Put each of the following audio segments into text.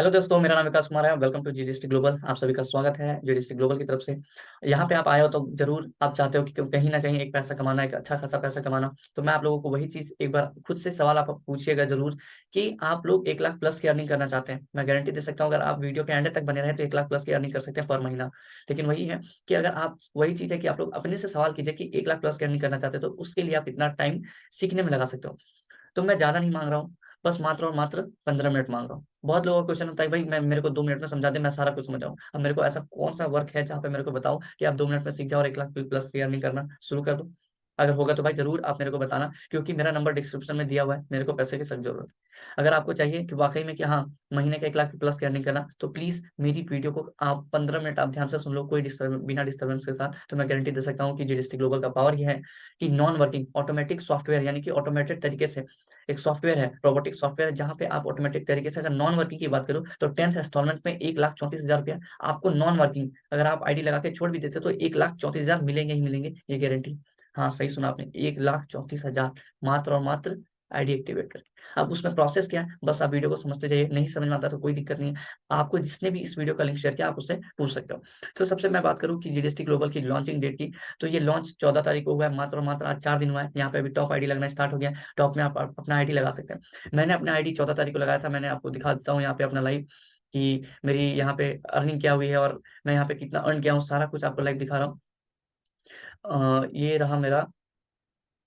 Hello दोस्तों, मेरा नाम विकास कुमार है। Welcome to GDST global. आप सभी का स्वागत है जीडीएसटी ग्लोबल की तरफ से। यहाँ पे आप आए हो तो जरूर आप चाहते हो कि कहीं ना कहीं एक पैसा कमाना, एक अच्छा खासा पैसा कमाना। तो मैं आप लोगों को वही चीज एक बार खुद से सवाल आप पूछिएगा जरूर कि आप लोग 1 लाख प्लस की अर्निंग करना चाहते हैं। मैं गारंटी दे सकता हूँ, अगर आप वीडियो के एंड तक बने रहे तो 1 लाख प्लस की अर्निंग कर सकते हैं पर महीना। लेकिन वही है कि अगर आप वही चीज है कि आप लोग अपने से सवाल कीजिए कि 1 लाख प्लस की अर्निंग करना चाहते हैं, तो उसके लिए आप इतना टाइम सीखने में लगा सकते हो। तो मैं ज्यादा नहीं मांग रहा हूँ, बस मात्र और मात्र 15 मिनट मांग रहा हूँ। बहुत लोगों का क्वेश्चन होता है, भाई मैं मेरे को 2 मिनट में समझा दे, मैं सारा कुछ समझ जाऊँ। अब मेरे को ऐसा कौन सा वर्क है जहाँ पे मेरे को बताओ कि आप 2 मिनट में सीख जाओ और 1 लाख प्लस की अर्निंग करना शुरू कर दो। अगर होगा तो भाई जरूर आप मेरे को बताना, क्योंकि मेरा नंबर डिस्क्रिप्शन में दिया हुआ है। मेरे को पैसे की सख्त जरूरत है। अगर आपको चाहिए कि वाकई में कि हाँ, महीने का 1 लाख प्लस की अर्निंग करना, तो प्लीज मेरी वीडियो को आप 15 मिनट आप ध्यान से सुन लो, कोई डिस्टर्ब बिना डिस्टर्बेंस के साथ। तो मैं गारंटी दे सकता हूँ कि जीडीएसटी ग्लोबल का पावर ये है कि नॉन वर्किंग ऑटोमेटिक सॉफ्टवेयर, यानी कि ऑटोमेटेड तरीके से एक सॉफ्टवेयर है, रोबोटिक सॉफ्टवेयर है, जहां पे आप ऑटोमेटिक तरीके से, अगर नॉन वर्किंग की बात करूं तो 10th इंस्टॉलमेंट में 1,34,000 रुपया आपको नॉन वर्किंग, अगर आप आईडी लगा के छोड़ भी देते तो 1,34,000 मिलेंगे ही मिलेंगे, ये गारंटी। हाँ, सही सुना आपने, 1,34,000 मात्र और मात्र आईडी एक्टिवेट करके। अब उसमें प्रोसेस क्या है, बस आप वीडियो को समझते जाइए। नहीं समझ में आता तो कोई दिक्कत नहीं है, आपको जिसने भी इस वीडियो का लिंक शेयर किया आप उससे पूछ सकते हो। तो सबसे मैं बात करूं कि जीडीएसटी ग्लोबल की लॉन्चिंग डेट की, तो ये लॉन्च 14 तारीख को हुआ है, मात्र और मात्र आज 4 दिन हुआ है। यहाँ पे अभी टॉप आईडी लगना स्टार्ट हो गया है। टॉप में आप अपना आईडी लगा सकते हैं। मैंने अपना आईडी 14 तारीख को लगाया था। मैंने आपको दिखा देता हूँ यहाँ पे अपना लाइव कि मेरी यहाँ पे अर्निंग क्या हुई है और मैं यहाँ पे कितना अर्न किया हूँ, सारा कुछ आपको लाइव दिखा रहा हूँ। ये रहा मेरा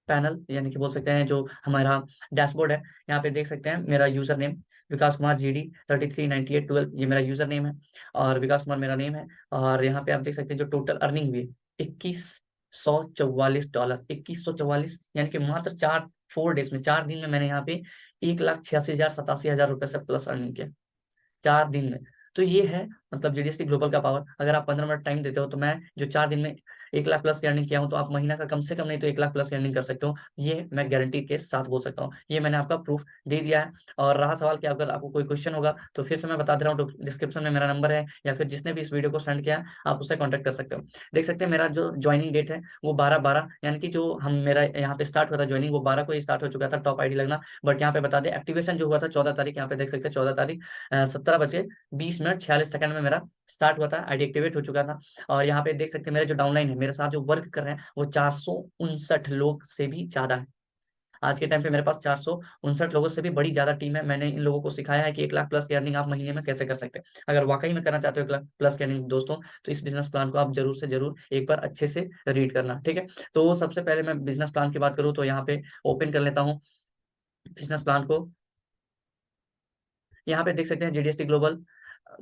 पैनल, यानी कि बोल सकते हैं जो हमारा डैशबोर्ड है। यहाँ पे देख सकते हैं मेरा यूजर नेम विकास कुमार GD339812, ये मेरा यूजर नेम है और विकास कुमार मेरा नेम है। और यहाँ पे आप देख सकते हैं जो टोटल अर्निंग हुई है, $2144। 2144, यानी कि मात्र 4 डेज में, 4 दिन में मैंने यहाँ पे 1,86,000 87,000 रुपये से प्लस अर्निंग किया, 4 दिन में। तो ये है मतलब जीडीएसटी ग्लोबल का पावर। अगर आप 15 मिनट टाइम देते हो तो मैं जो 4 दिन में 1 लाख प्लस की अर्निंग किया हूँ, तो आप महीना का कम से कम नहीं तो 1 लाख प्लस की अर्निंग कर सकते हो। ये मैं गारंटी के साथ बोल सकता हूँ, ये मैंने आपका प्रूफ दे दिया है। और रहा सवाल कि अगर आपको कोई क्वेश्चन होगा तो फिर से मैं बता दे रहा हूँ, डिस्क्रिप्शन में मेरा नंबर है, या फिर जिसने भी इस वीडियो को सेंड किया है आप उससे कॉन्टैक्ट कर सकते हो। देख सकते हैं मेरा जो ज्वाइनिंग डेट है वो 12/12, यानी कि जो हम मेरा यहाँ पे स्टार्ट हुआ था ज्वाइनिंग, वो 12 को ही स्टार्ट हो चुका था टॉप आईडी लगना। बट यहाँ पे बता दें एक्टिवेशन जो हुआ था 14 तारीख, यहाँ पे देख सकते हैं 14 तारीख 17 बजे 20 मिनट 46 सेकंड में मेरा स्टार्ट हुआ था, आईडी एक्टिवेट हो चुका था। और यहाँ पे देख सकते हैं मेरे जो डाउनलाइन है, मेरे साथ जो वर्क कर रहे हैं, वो 459 लोग से भी ज्यादा है। आज के टाइम पे मेरे पास 459 लोगों से भी बड़ी ज्यादा टीम है। मैंने इन लोगों को सिखाया है कि 1 लाख प्लस की अर्निंग आप महीने में कैसे कर सकते हैं। अगर वाकई में करना चाहते हो 1 लाख प्लस की अर्निंग दोस्तों, तो इस बिजनेस प्लान को आप जरूर से जरूर एक बार अच्छे से रीड करना, ठीक है। तो सबसे पहले मैं बिजनेस प्लान की बात करूँ तो यहाँ पे ओपन कर लेता हूँ बिजनेस प्लान को। यहाँ पे देख सकते हैं जीडीएसटी ग्लोबल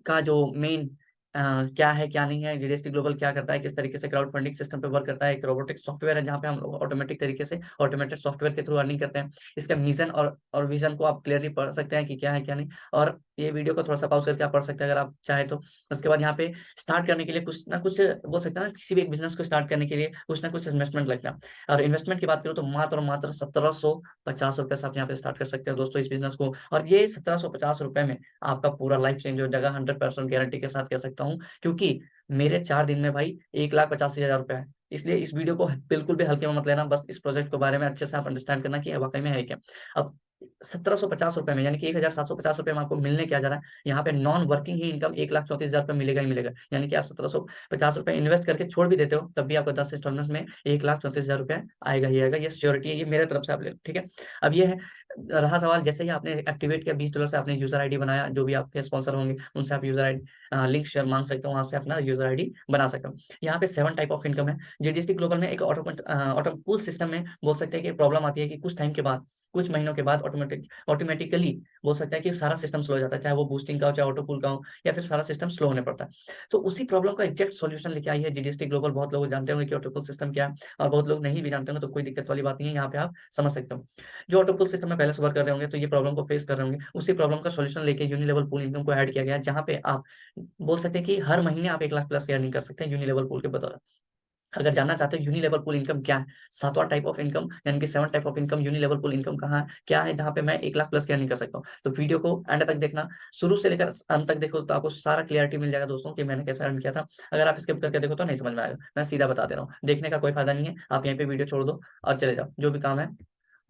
का जो मेन क्या है क्या नहीं है, जीडीएसटी ग्लोबल क्या करता है, किस तरीके से क्राउड फंडिंग सिस्टम पे वर्क करता है। एक रोबोटिक सॉफ्टवेयर है जहाँ पे हम लोग ऑटोमेटिक तरीके से ऑटोमेटेड सॉफ्टवेयर के थ्रू अर्निंग करते हैं। इसका मिशन और विजन को आप क्लियरली पढ़ सकते हैं कि क्या है क्या नहीं। और ये वीडियो को थोड़ा सा पॉज करके आप पढ़ सकते हैं अगर आप चाहे तो। उसके बाद यहाँ पे स्टार्ट करने के लिए कुछ ना कुछ बोल सकते हैं ना, किसी भी एक बिजनेस को स्टार्ट करने के लिए कुछ ना कुछ इन्वेस्टमेंट लगता है। और इन्वेस्टमेंट की बात करूँ तो मात्र और मात्र 1,750 रुपये से आप यहाँ पे स्टार्ट कर सकते हैं दोस्तों इस बिजनेस को। और ये 1,750 रुपये में आपका पूरा लाइफ चेंज हो जाएगा, 100% गारंटी के साथ कह सकता हूँ। क्योंकि मेरे 4 दिन में भाई 1,85,000 रुपया है। इसलिए इस वीडियो को बिल्कुल भी हल्के में मत लेना, बस इस प्रोजेक्ट के बारे में अच्छे से आप अंडरस्टैंड करना कि वाकई में है क्या। अब 1,750 रुपये में, यानी कि 1,750 रुपये में आपको मिलने क्या जा रहा है, यहाँ पे नॉन वर्किंग ही इनकम 1,34,000 रुपये मिलेगा ही मिलेगा। यानी कि आप 1,750 रुपये इन्वेस्ट करके छोड़ भी देते हो तब भी आपको 10 इंस्टॉलमेंट में 1,34,000 रुपये आएगा ही आएगा। ये श्योरिटी है, ये मेरे तरफ से आप ले, ठीक है। अब ये है, रहा सवाल जैसे ही आपने एक्टिवेट किया $20 से आपने यूजर आईडी बनाया, जो भी आपके स्पॉन्सर होंगे उनसे आप यूजर आईडी लिंक शेयर मांग सकते हो, वहां से अपना यूजर आईडी बना सकते हो। यहाँ पे 7 टाइप ऑफ इनकम है। जीडीएसटी ग्लोबल में एक ऑटोपूल सिस्टम में बोल सकते हैं कि प्रॉब्लम आती है कि कुछ टाइम के बाद, कुछ महीनों के बाद ऑटोमेटिकली बोल सकता है कि सारा सिस्टम स्लो हो जाता है, चाहे वो बूस्टिंग का हो चाहे ऑटोपूल का हो, या फिर सारा सिस्टम स्लो होने पड़ता है। तो उसी प्रॉब्लम का एग्जैक्ट सॉल्यूशन लेके आई है जीडीएसटी ग्लोबल। बहुत लोग जानते होंगे कि ऑटोपूल सिस्टम क्या है, और बहुत लोग नहीं भी जानते होंगे, तो कोई दिक्कत वाली बात नहीं है, यहाँ पे आप समझ सकते हो। जो ऑटो पूल सिस्टम में पहले से वर्क कर रहे होंगे तो ये प्रॉब्लम को फेस कर रहे होंगे, उसी प्रॉब्लम का सॉल्यूशन लेके यूनिलेवल पूल इनकम को ऐड किया गया है, जहाँ पे आप बोल सकते हैं कि हर महीने आप 1 लाख प्लस की अर्निंग कर सकते हैं यूनिलेवल पूल के बदौलत। अगर जानना चाहते हो यूनिलेवल पूल इनकम क्या है, 7वां टाइप ऑफ इनकम, यानी कि 7 type of income unilevel pool income कहाँ है, क्या है, जहाँ पे मैं 1 लाख प्लस की अर्निंग कर सकता हूँ, तो वीडियो को एंड तक देखना। शुरू से लेकर अंत तक देखो तो आपको सारा क्लियरिटी मिल जाएगा दोस्तों कि मैंने कैसे अर्न किया था। अगर आप स्किप करके देखो तो नहीं समझ में आएगा, मैं सीधा बता दे रहा हूँ, देखने का कोई फायदा नहीं है। आप यहीं पे वीडियो छोड़ दो और चले जाओ, जो भी काम है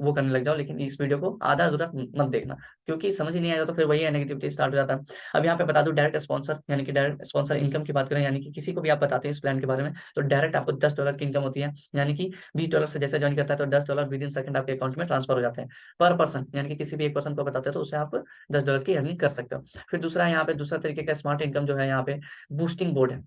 वो करने लग जाओ, लेकिन इस वीडियो को आधा अधूरा मत देखना, क्योंकि समझ ही नहीं आएगा तो फिर वही है, नेगेटिविटी स्टार्ट हो जाता है। अब यहाँ पे बता दूं डायरेक्ट स्पॉन्सर, यानी कि डायरेक्ट स्पॉन्सर इनकम की बात करें, यानी कि किसी को भी आप बताते हैं इस प्लान के बारे में, तो डायरेक्ट आपको $10 की इनकम होती है, यानी कि $20 से जैसे ज्वाइन करता है तो $10 विद इन सेकंड आपके अकाउंट में ट्रांसफर हो जाते हैं पर पर्सन, यानी कि किसी भी एक पर्सन को बताते हैं तो उससे आप $10 की अर्निंग कर सकते हो। फिर दूसरा यहाँ पे दूसरा तरीके का स्मार्ट इनकम जो है यहाँ पे बूस्टिंग बोर्ड है।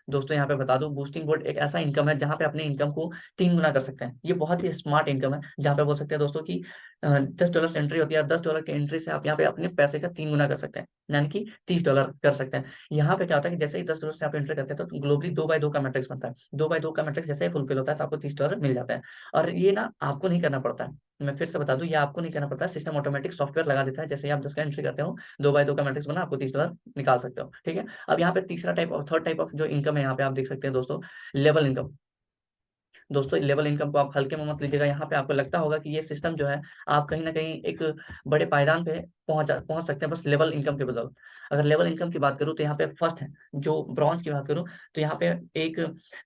दोस्तों यहाँ पे बता दूं बूस्टिंग बोर्ड एक ऐसा इनकम है जहां पे अपने इनकम को 3 गुना कर सकते हैं। ये बहुत ही स्मार्ट इनकम है, जहां पे बोल सकते हैं दोस्तों की $10 से एंट्री होती है, $10 की एंट्री से आप यहाँ पे अपने पैसे का 3 गुना कर सकते हैं, यानी कि $30 कर सकते हैं। यहाँ पे क्या होता है कि जैसे ही $10 से आप एंट्री करते हैं तो ग्लोबली 2x2 का मैट्रिक्स बनता है, 2x2 का मैट्रिक्स जैसे ही फुलफिल होता है तो आपको $30 मिल जाता है। और ये ना आपको नहीं करना पड़ता है, मैं फिर से बता दूं ये आपको नहीं करना पड़ता है, सिस्टम ऑटोमेटिक सॉफ्टवेयर लगा देता है, जैसे ही आप 10 का एंट्री करते हो 2x2 का मैट्रिक्स बना, आपको $30 निकाल सकते हो, ठीक है। अब यहाँ पे तीसरा टाइप और थर्ड टाइप ऑफ जो इनकम है यहाँ पे आप देख सकते हैं दोस्तों, लेवल इनकम। दोस्तों लेवल इनकम को आप हल्के में मत लीजिएगा, यहाँ पे आपको लगता होगा कि ये सिस्टम जो है आप कहीं ना कहीं एक बड़े पायदान पे पहुंच सकते हैं बस लेवल इनकम के बदौलत। अगर लेवल इनकम की बात करूँ तो यहाँ पे फर्स्ट है, जो ब्रॉन्ज की बात करूँ तो यहाँ पे एक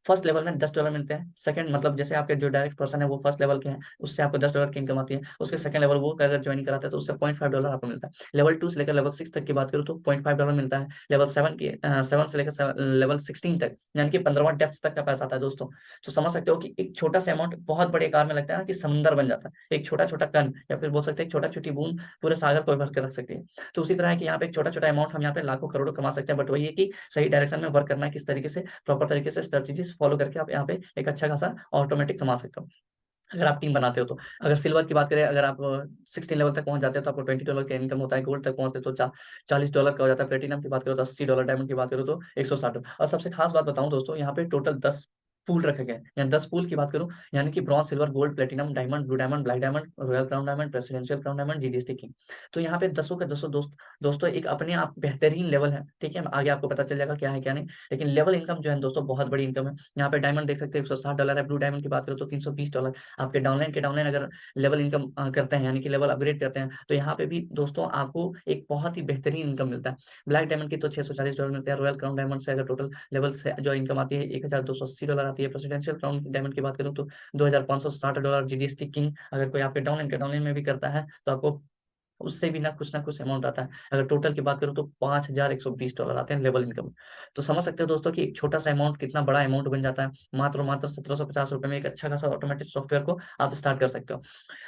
फर्स्ट लेवल में $10 मिलते हैं। सेकंड मतलब जैसे आपके जो डायरेक्ट पर्सन है वो फर्स्ट लेवल के हैं, उससे आपको $10 की इनकम आती है। उसके सेकंड लेवल वो अगर ज्वाइन कराते हैं तो उससे $0.5 आपको मिलता है। लेवल 2 से लेकर लेवल 6 तक की बात करूँ तो $0.5 मिलता है। लेवल 7 से लेकर लेवल 16 तक, यानी कि 15वां डेप्थ तक का पैसा आता है दोस्तों। तो समझ सकते हो कि एक छोटा सा अमाउंट बहुत बड़े आकार में लगता है ना, कि समुंदर बन जाता है, एक छोटा छोटा कण या फिर बोल सकते हैं छोटा छोटी बूंद पूरे सागर को भर के रख सकती है। तो उसी तरह है कि यहाँ पे एक छोटा छोटा अमाउंट हम यहाँ पे लाखों करोड़ों कमा सकते हैं, बट वही है कि सही डायरेक्शन में वर्क करना है, किस तरीके से प्रॉपर तरीके से स्ट्रेटेजीज फॉलो करके आप यहाँ पे एक अच्छा खासा ऑटोमेटिक कमा सकते हो, अगर आप टीम बनाते हो तो। अगर सिल्वर की बात करें, अगर आप 16 लेवल तक पहुंच जाते हो तो आपको $20 का इनकम होता है। गोल्ड तक पहुंचते हो तो $40 का हो जाता है। प्लेटिनम की बात करो तो $80, डायमंड की बात करो तो 160। और सबसे खास बात बताऊं दोस्तों, यहाँ पे टोटल 10 पूल रखे गए हैं, या 10 पूल की बात करूं, यानी कि bronze, silver, gold, platinum, diamond, blue diamond, black diamond, royal crown diamond, presidential crown diamond, GDST king. तो यहाँ पे 10 के 10 दोस्तों एक अपने आप बेहतरीन लेवल है, ठीक है। आगे आपको पता चल जाएगा क्या है क्या नहीं, लेकिन लेवल इनकम जो है दोस्तों बहुत बड़ी इनकम है। यहाँ पे डायमंड देख सकते हैं $160 है, ब्लू डायमंड की बात करो तो $320। आपके डाउनलाइन अगर लेवल इनकम करते हैं, यानी कि लेवल अपग्रेड करते हैं, तो यहाँ पे भी दोस्तों आपको एक बहुत ही बेहतरीन इनकम मिलता है। ब्लैक डायमंड की तो $640 मिलते हैं। रॉयल क्राउन डायमंड से अगर टोटल लेवल से जो इनकम आती है $1280 आती है। प्रेसिडेंशियल क्राउन डायमंड की बात करूँ तो $2560। जीडीएसटी किंग अगर कोई आपके डाउनलाइन में भी करता है तो आपको उससे भी ना कुछ अमाउंट आता है। अगर टोटल की बात करूँ तो $5120 आते हैं लेवल इनकम। तो समझ सकते हो दोस्तों कि एक छोटा सा अमाउंट कितना बड़ा अमाउंट बन जाता है। मात्र मात्र ₹1750 में एक अच्छा खासा ऑटोमेटिक सॉफ्टवेयर को आप स्टार्ट कर सकते हो।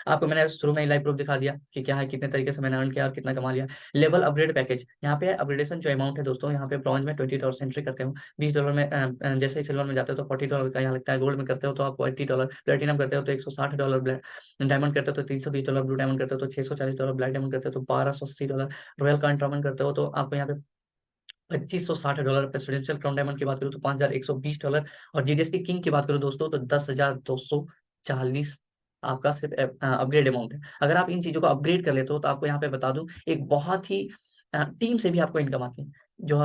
आपको मैंने शुरू में ही लाइव प्रूफ दिखा दिया कि क्या है, कितने तरीके से मैंने अर्न किया और कितना कमा लिया। लेवल अपग्रेड पैकेज, यहाँ पे अपग्रेडेशन जो अमाउंट है दोस्तों, यहाँ पे ब्रॉन्ज में $20 से एंट्री करते हो, $20 में जैसे ही सिल्वर में जाते हो तो $40 का यहाँ लगता है। गोल्ड में करते हो तो आपको $80, प्लेटिनम करते हो तो $160, डायमंड करते हो तो $320, ब्लू डायमंड करते हो तो $640, ब्लैक डायमंड करते हो तो $1280, रॉयल कार्न डायमंड करते हो तो आपको यहाँ पे $2560। प्रेसिडेंशियल क्राउन डायमंड की बात करूँ तो $5120। और जीडीएसटी किंग की बात करूँ दोस्तों तो 10,240 आपका सिर्फ अपग्रेड अमाउंट है। अगर आप इन चीजों को अपग्रेड कर लेते हो तो आपको यहाँ पे बता दूं एक बहुत ही टीम से भी आपको इनकम आती है, जो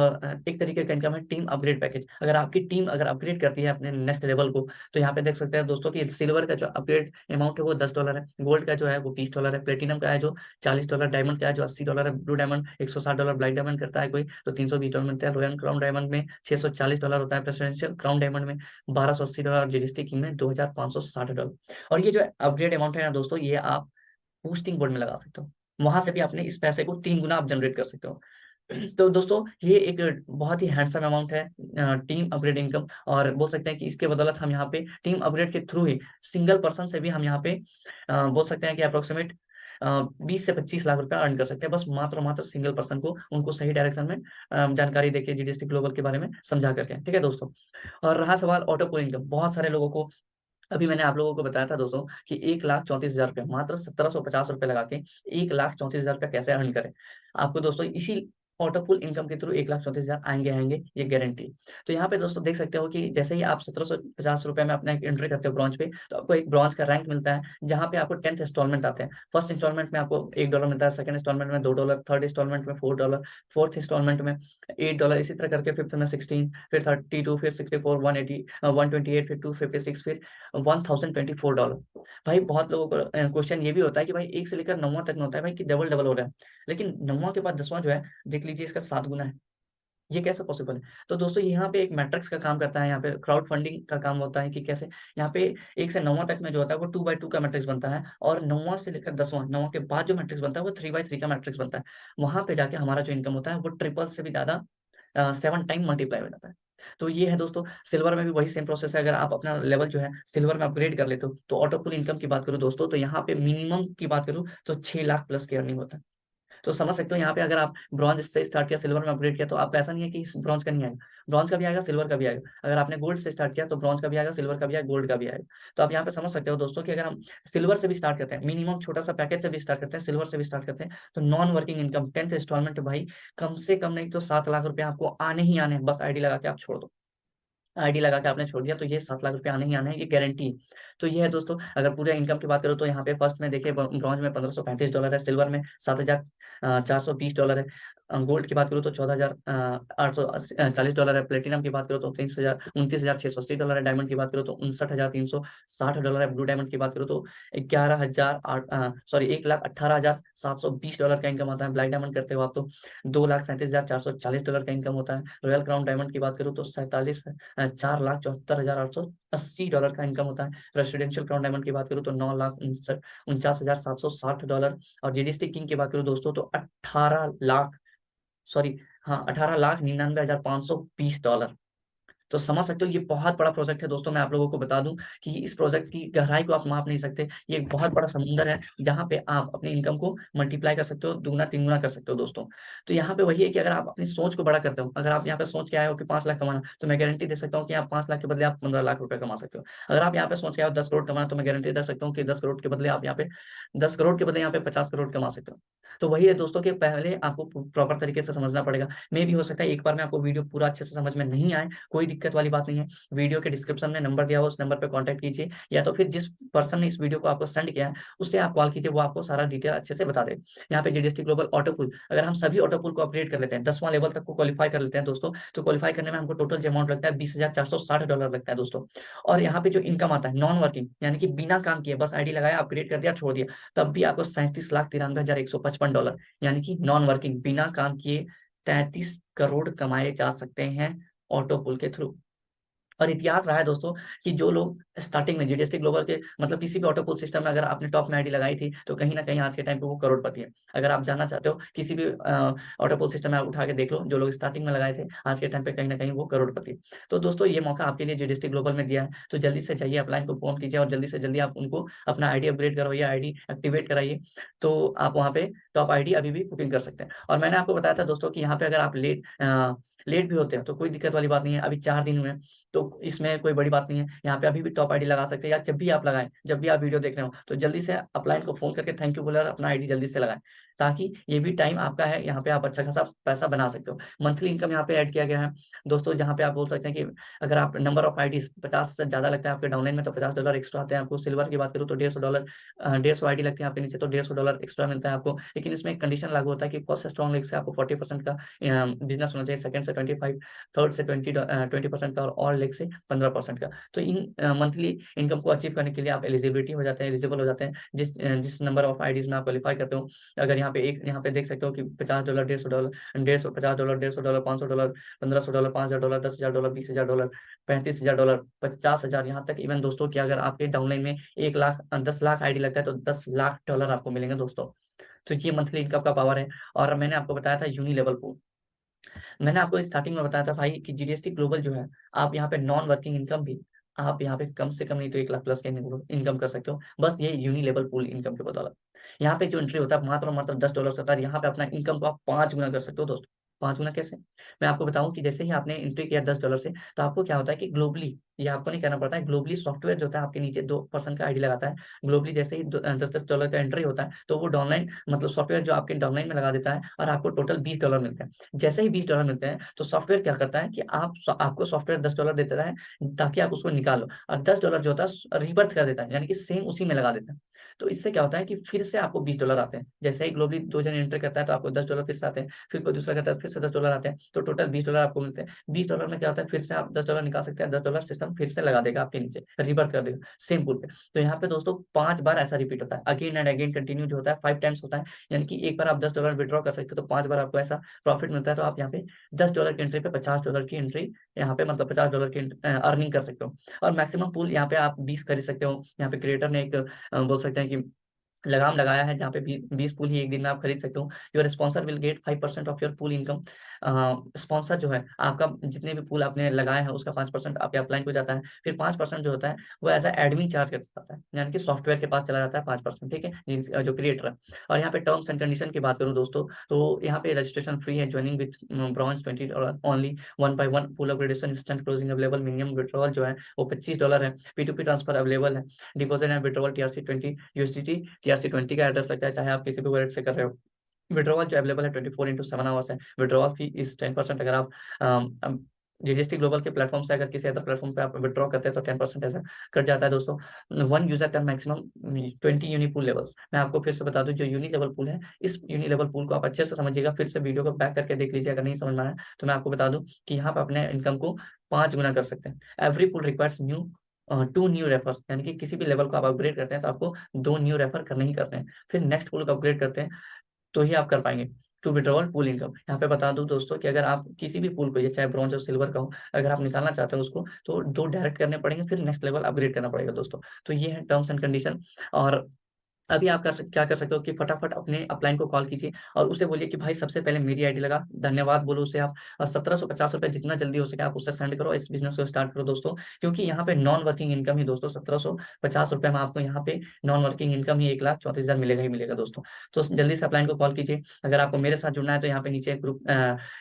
एक तरीके का इनकम है टीम अपग्रेड पैकेज। अगर आपकी टीम अगर अपग्रेड करती है अपने नेक्स्ट लेवल को, तो यहाँ पे देख सकते हैं दोस्तों कि सिल्वर का जो अपग्रेड अमाउंट है वो $10 है, गोल्ड का जो है वो $20 है, प्लेटिनम का है जो $40, डायमंड का है जो $80 है, ब्लू डायमंड $160, ब्लैक डायमंड करता है कोई तो $320 मिलता है। रॉयल क्राउन डायमंड में $640 होता है, प्रेसिडेंशियल क्राउन डायमंड में $1280, जीडीएसटी किंग में $2560। और ये जो अपग्रेड अमाउंट है ना दोस्तों, ये आप बूस्टिंग बोर्ड में लगा सकते हो, वहां से भी अपने इस पैसे को 3 गुना आप जनरेट कर सकते हो। तो दोस्तों ये एक बहुत ही हैंडसम अमाउंट है टीम अपग्रेड इनकम, और बोल सकते हैं कि इसके बदौलत हम यहाँ पे टीम अपग्रेड के थ्रू ही सिंगल पर्सन से भी हम यहाँ पे बोल सकते हैं कि अप्रोक्सीमेट 20 से 25 लाख रुपया अर्न कर सकते हैं, बस मात्र मात्र सिंगल पर्सन को उनको सही डायरेक्शन में जानकारी देके जीडीएसटी ग्लोबल के बारे में समझा करके, ठीक है दोस्तों। और रहा सवाल ऑटो पुल इनकम, बहुत सारे लोगों को, अभी मैंने आप लोगों को बताया था दोस्तों कि 1,34,000 रुपया मात्र ₹1,750 लगा के 1,34,000 रुपया कैसे अर्न करें। आपको दोस्तों इसी ऑटोपुल इनकम के थ्रू 1,34,000 आएंगे ये गारंटी। तो यहाँ पे दोस्तों देख सकते हो कि जैसे ही आप ₹1,750 में अपना एक एंट्री करते हो ब्रॉन्ज पे, तो आपको एक ब्रॉन्ज का रैंक मिलता है, जहाँ पे आपको 10th इंस्टॉलमेंट आते हैं। फर्स्ट इंस्टॉलमेंट में आपको $1 मिलता है, सेकंड इंस्टॉलमेंट में $2, थर्ड इंस्टॉलमेंट में $4, फोर्थ इंस्टॉलमेंट में $8, इसी तरह करके फिफ्थ में 16, फिर 32, फिर 64, 180, 128, फिर 256, फिर $1,024। भाई बहुत लोगों को क्वेश्चन ये भी होता है कि भाई 1 से लेकर 9वां तक में होता है भाई कि डबल डबल हो रहा है, लेकिन 9वां के बाद 10वां जो है देख लीजिए इसका 7 गुना है। ये कैसे पॉसिबल है? तो दोस्तों यहाँ पे एक मैट्रिक्स का काम करता है, यहाँ पे क्राउड फंडिंग का काम होता है कि कैसे यहाँ पे 1 से 9वां तक में जो होता है वो 2/2 का मैट्रिक्स बनता है, और 9वां से लेकर 10वां, 9वां के बाद जो मैट्रिक्स बनता है वो 3/3 का मैट्रिक्स बनता है। वहां पे जाके हमारा जो इनकम होता है वो ट्रिपल से भी ज्यादा 7 टाइम मल्टीप्लाई हो जाता है। तो ये है दोस्तों, सिल्वर में भी वही सेम प्रोसेस है। अगर आप अपना लेवल जो है सिल्वर में अपग्रेड कर लेते हो, तो ऑटो पुल इनकम की बात करूँ दोस्तों, तो यहाँ पे मिनिमम की बात करूँ तो 6 लाख प्लस की अर्निंग होता है। तो समझ सकते हो यहाँ पे अगर आप ब्रॉन्ज से स्टार्ट किया, सिल्वर में अपग्रेड किया, तो आपका ऐसा नहीं है कि इस ब्रॉन्ज का नहीं आएगा, ब्रॉन्ज का भी आएगा, सिल्वर का भी आएगा। अगर आपने गोल्ड से स्टार्ट किया तो ब्रॉन्ज का भी आएगा, सिल्वर का भी आएगा, गोल्ड का भी आएगा। तो आप यहाँ पे समझ सकते हो दोस्तों कि अगर हम सिल्वर से भी स्टार्ट करते हैं, मिनिमम छोटा सा पैकेज से भी स्टार्ट करते हैं, सिल्वर से भी स्टार्ट करते हैं, तो non working income 10th instalment भाई कम से कम नहीं तो 7 लाख रुपए आपको आने ही आने हैं। बस आईडी लगा के आप छोड़ दो, आईडी लगा के आपने छोड़ दिया तो ये 7 लाख रुपए आने ही आने हैं, ये गारंटी है। तो ये है दोस्तों, अगर पूरे इनकम की बात करो तो यहाँ पे फर्स्ट में देखिए ब्रॉन्ज में $1535 है, सिल्वर में $7,420 है, गोल्ड की बात करूँ तो $14,840 है, प्लेटिनम की बात करो तो $29,680 है, डायमंड की बात करो तो $59,360 है, ब्लू डायमंड की बात करो तो 1,18,720 का इनकम आता है। ब्लैक डायमंड करते हो आप तो $2,37,440 का इनकम होता है। रॉयल क्राउन डायमंड की बात करूँ तो 4,74,880 का इनकम होता है। रेसिडेंशियल क्राउन डायमंड की बात करूँ तो 9,49,760 और जीडीएसटी किंग की बात करूँ दोस्तों तो 18,99,520। तो समझ सकते हो ये बहुत बड़ा प्रोजेक्ट है दोस्तों। मैं आप लोगों को बता दूं कि इस प्रोजेक्ट की गहराई को आप माप नहीं सकते। ये एक बहुत बड़ा समुंदर है जहां पे आप अपनी इनकम को मल्टीप्लाई कर सकते हो, दुगना तिगुना कर सकते हो दोस्तों। तो यहाँ पे वही है कि अगर आप अपनी सोच को बड़ा करते हो, अगर आप यहाँ पे सोच के आए हो कि 5 लाख कमाना, तो मैं गारंटी दे सकता हूँ कि आप 5 लाख के बदले आप 15 लाख रुपए कमा सकते हो। अगर आप यहाँ पे सोच के आए हो 10 करोड़ कमाना, तो मैं गारंटी दे सकता हूँ कि 10 करोड़ के बदले आप यहाँ पे 10 करोड़ के बदले यहाँ पे 50 करोड़ कमा सकते हो। तो वही है दोस्तों कि पहले आपको प्रॉपर तरीके से समझना पड़ेगा। मे भी हो सकता है एक बार में आपको वीडियो पूरा अच्छे से समझ में नहीं आए, कोई दिक्कत वाली बात नहीं है। वीडियो के डिस्क्रिप्शन में नंबर दिया हुआ, उस नंबर पर कांटेक्ट कीजिए, या तो फिर जिस पर्सन ने इस वीडियो को आपको सेंड किया है उससे आप कॉल कीजिए, वो आपको सारा डिटेल अच्छे से बता दे। यहाँ पे जीडीएसटी ग्लोबल ऑटोपुल, अगर हम सभी ऑटोपुल को अपग्रेड कर लेते हैं, 10वां लेवल तक को क्वालिफाई कर लेते हैं दोस्तों, तो क्वालिफाई करने में हमको टोटल जो अमाउंट लगता है $20,460 लगता है दोस्तों। और यहाँ पे जो इनकम आता है नॉन वर्किंग, यानी कि बिना काम किए बस आईडी लगाया, अपग्रेड कर दिया, छोड़ दिया, तब भी आपको $37,93,155, यानी कि नॉन वर्किंग बिना काम किए 33 करोड़ कमाए जा सकते हैं ऑटोपुल के थ्रू। और इतिहास रहा है दोस्तों कि जो लोग स्टार्टिंग में जीडीएसटी ग्लोबल के मतलब किसी भी ऑटोपुल सिस्टम में अगर आपने टॉप में आईडी लगाई थी, तो कहीं ना कहीं आज के टाइम पे वो करोड़पति है। अगर आप जानना चाहते हो किसी भी ऑटोपुल सिस्टम में आप उठा के देख लो, जो लोग स्टार्टिंग में लगाए थे आज के टाइम पे कहीं ना कहीं वो करोड़पति। तो दोस्तों ये मौका आपके लिए जीडीएसटी ग्लोबल में दिया है, तो जल्दी से जाइए, अपलाइन को फोन कीजिए और जल्दी से जल्दी आप उनको अपना आईडी अपग्रेड करवाइए, आईडी एक्टिवेट कराइए, तो आप वहाँ पे टॉप आईडी अभी भी बुकिंग कर सकते हैं। और मैंने आपको बताया था दोस्तों कि यहाँ पे अगर आप लेट भी होते हैं तो कोई दिक्कत वाली बात नहीं है, अभी 4 दिन हुए हैं, तो इसमें कोई बड़ी बात नहीं है। यहाँ पे अभी भी टॉप आईडी लगा सकते हैं, या जब भी आप लगाएं, जब भी आप वीडियो देख रहे हो तो जल्दी से अपलाइन को फोन करके थैंक यू बोले और अपना आईडी जल्दी से लगाएं, ताकि ये भी टाइम आपका है, यहाँ पे आप अच्छा खासा पैसा बना सकते हो। मंथली इनकम यहाँ पे ऐड किया गया है दोस्तों, जहाँ पे आप बोल सकते हैं कि अगर आप नंबर ऑफ आईडी 50 से ज्यादा लगता है आपके डाउनलाइन में तो $50 एक्स्ट्रा आते हैं आपको। सिल्वर की बात करूँ तो $150, 150 आईडी लगती है आपके नीचे तो $150 एक्स्ट्रा मिलता है आपको। लेकिन इसमें एक कंडीशन लागू होता है कि फर्स्ट स्ट्रॉन्ग लेग से आपको 40% का बिजनेस होना चाहिए, सेकंड से 25, थर्ड से 20% का, और लेग से 15% का। तो इन मंथली इनकम को अचीव करने के लिए आप एलिजिबिलिटी हो जाते हैं, एलिजिबल हो जाते हैं जिस नंबर ऑफ आईडीज में आप क्वालिफाई करते हो। अगर यहाँ पे देख सकते हो कि $50, $150, 150, $50, $150, $500, $1,500, $5,000, $10,000, $20,000, $35,000, $50,000, यहाँ तक इवन दोस्तों कि अगर आपके डाउनलाइन में 1 लाख 10 लाख आईडी लगता है तो $10 लाख आपको मिलेंगे दोस्तों। तो ये मंथली इनकम का पावर है। और मैंने आपको बताया था यूनी लेवल को, मैंने आपको स्टार्टिंग में बताया था भाई कि जीडीएसटी ग्लोबल जो है, आप यहाँ पे नॉन वर्किंग इनकम भी आप यहाँ पे कम से कम नहीं तो 1 लाख प्लस का इनकम कर सकते हो, बस ये यूनी लेवल पूल इनकम के बदौलत। यहाँ पे जो एंट्री होता है मात्र और मात्र $10 से होता है, यहाँ पे अपना इनकम को आप 5 गुना कर सकते हो दोस्तों। 5 गुना कैसे? मैं आपको बताऊं कि जैसे ही आपने एंट्री किया $10 से, तो आपको क्या होता है कि ग्लोबली, ये आपको नहीं करना पड़ता है, ग्लोबली सॉफ्टवेयर जो होता है आपके नीचे 2% का आईडी लगाता है, ग्लोबली जैसे ही $10 का एंट्री होता है तो वो डाउनलाइन मतलब सॉफ्टवेयर जो आपके डाउनलाइन में लगा देता है, और आपको टोटल $20 मिलते हैं। जैसे ही $20 मिलते हैं तो सॉफ्टवेयर क्या करता है कि आपको सॉफ्टवेयर $10 देता है ताकि आप उसको निकालो, और $10 जो होता है रिबर्थ कर देता है, यानी कि सेम उसी में लगा देता है। तो इससे क्या होता है कि फिर से आपको $20 आते हैं। जैसे ही ग्लोबली 2 जन एंटर करता है तो आपको $10 फिर से आते हैं, फिर कोई दूसरा करता है फिर से $10 आते हैं, तो टोटल $20 आपको मिलते हैं। $20 में क्या होता है, फिर से आप $10 निकाल सकते हैं, $10 सिस्टम फिर से लगा देगा आपके नीचे, रिवर्स कर देगा सेम पूल पे। तो यहाँ पे दोस्तों 5 बार ऐसा रिपीट होता है, अगेन एंड अगेन कंटिन्यू जो होता है 5 टाइम्स होता है, यानी कि एक बार आप $10 विड्रॉ कर सकते हो तो 5 बार आपको ऐसा प्रॉफिट मिलता है। तो आप यहाँ पे $10 की एंट्री पे $50 की एंट्री, यहाँ पे मतलब $50 की अर्निंग कर सकते हो। और मैक्सिमम पूल यहाँ पे आप 20 खरीद सकते हो। यहाँ पे क्रिएटर ने एक बोल सकते हैं कि लगाम लगाया है, जहाँ पे 20 पूल ही एक दिन में आप खरीद सकते हो। Your sponsor will get 5% of your pool income. Sponsor जो है आपका, जितने भी पूल आपने लगाए हैं उसका 5% आपके अपलाइन को जाता है। फिर 5% जो होता है वो एज एडमिन चार्ज कर जाता है, यानी कि सॉफ्टवेयर के पास चला जाता है 5%, ठीक है, जो क्रिएटर है। और यहाँ पे टर्म्स एंड कंडीशन की बात करूँ दोस्तों, तो यहाँ पे रजिस्ट्रेशन फ्री है, joining with bronze $20 only, 1 by 1 pool upgradation, instant closing available, minimum withdrawal जो है वो $25 है, P2P ट्रांसफर अवेलेबल है, deposit and withdrawal TRC20 USDT, TRC20 का एड्रेस लगता है, चाहे आप किसी भी वॉलेट से कर रहे हो। विड्रॉवल जो अवेलेबल है 24/7 आवर्स है। Withdrawal fee is 10%। अगर आप जीजीएसटी ग्लोबल के प्लेटफॉर्म से अगर किसी अदर प्लेटफॉर्म पे आप विड्रॉ करते हैं तो 10% ऐसा कट जाता है दोस्तों। 1 user can maximum 20 uni pool levels. मैं आपको फिर से बता दूं, जो यूनी लेवल पूल है, इस यूनी लेवल पूल को आप अच्छे से समझिएगा, फिर से वीडियो को बैक करके देख लीजिए अगर नहीं समझ में आया तो। मैं आपको बता दूं कि यहाँ पर अपने इनकम को 5 गुना कर सकते हैं। Every pool requires 2 new refers, यानी कि किसी भी लेवल को आप अपग्रेड करते हैं तो आपको 2 न्यू रेफर करने ही करते हैं, फिर नेक्स्ट पूल को अपग्रेड करते हैं तो ही आप कर पाएंगे। टू विड्रॉल पूल इनकम, यहाँ पे बता दूं दोस्तों कि अगर आप किसी भी पूल को, ये चाहे ब्रॉन्ज और सिल्वर का हो, अगर आप निकालना चाहते हैं उसको तो 2 डायरेक्ट करने पड़ेंगे, फिर नेक्स्ट लेवल अपग्रेड करना पड़ेगा दोस्तों। तो ये है टर्म्स एंड कंडीशन। और अभी आप क्या कर सकते हो कि फटाफट अपने अपलाइन को कॉल कीजिए और उसे बोलिए कि भाई सबसे पहले मेरी आईडी लगा, धन्यवाद बोलो उसे आप, और 1750 रुपये जितना जल्दी हो सके आप उससे सेंड करो, इस बिजनेस को स्टार्ट करो दोस्तों। क्योंकि यहाँ पे नॉन वर्किंग इनकम ही दोस्तों 1750 रुपये में आपको यहाँ पे नॉन वर्किंग इनकम ही 1,34,000 मिलेगा ही मिलेगा दोस्तों। तो जल्दी से अपलाइन को कॉल कीजिए। अगर आपको मेरे साथ जुड़ना है तो यहाँ पे नीचे ग्रुप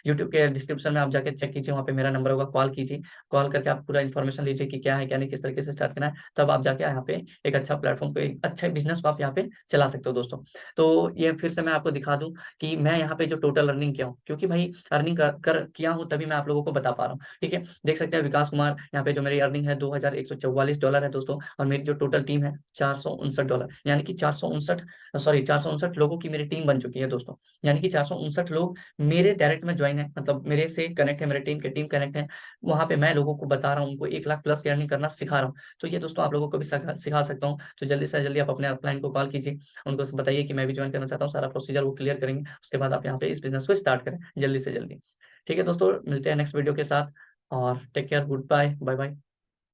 यूट्यूब के डिस्क्रिप्शन में आप जाके चेक कीजिए, वहाँ पे मेरा नंबर होगा, कॉल कीजिए। कॉल करके आप पूरा इन्फॉर्मेशन लीजिए कि क्या है क्या नहीं, किस तरीके से स्टार्ट करना है, तब आप जाके यहाँ पे एक अच्छा प्लेटफॉर्म पे, अच्छा बिजनेस को आप यहाँ पे चला सकते हो दोस्तों। तो ये फिर से मैं आपको दिखा दूं कि मैं यहाँ पे जो टोटल अर्निंग किया हूँ, क्योंकि भाई अर्निंग कर किया हूँ तभी मैं आप लोगों को बता पा रहा हूँ, ठीक है। देख सकते हैं विकास कुमार, यहाँ पे जो मेरी अर्निंग है $2,144 है दोस्तों, और मेरी जो टोटल टीम है $459, यानी कि 459 लोगों की मेरी टीम बन चुकी है दोस्तों। यानी कि 459 लोग मेरे डायरेक्ट में ज्वाइन है, मतलब मेरे से कनेक्ट है, मेरे टीम के टीम कनेक्ट है। वहां पे मैं लोगों को बता रहा हूँ, उनको 1 लाख प्लस की अर्निंग करना सिखा रहा हूँ। तो ये दोस्तों आप लोगों को भी सिखा सकता हूँ। तो जल्दी से जल्दी आप अपने अपलाइन को कॉल कीजिए, उनको बताइए कि मैं भी ज्वाइन करना चाहता हूँ, सारा प्रोसीजर वो क्लियर करेंगे, उसके बाद आप यहाँ पे इस बिजनेस को स्टार्ट करें जल्दी से जल्दी। ठीक है दोस्तों, मिलते हैं नेक्स्ट वीडियो के साथ, और take care, good bye, bye bye.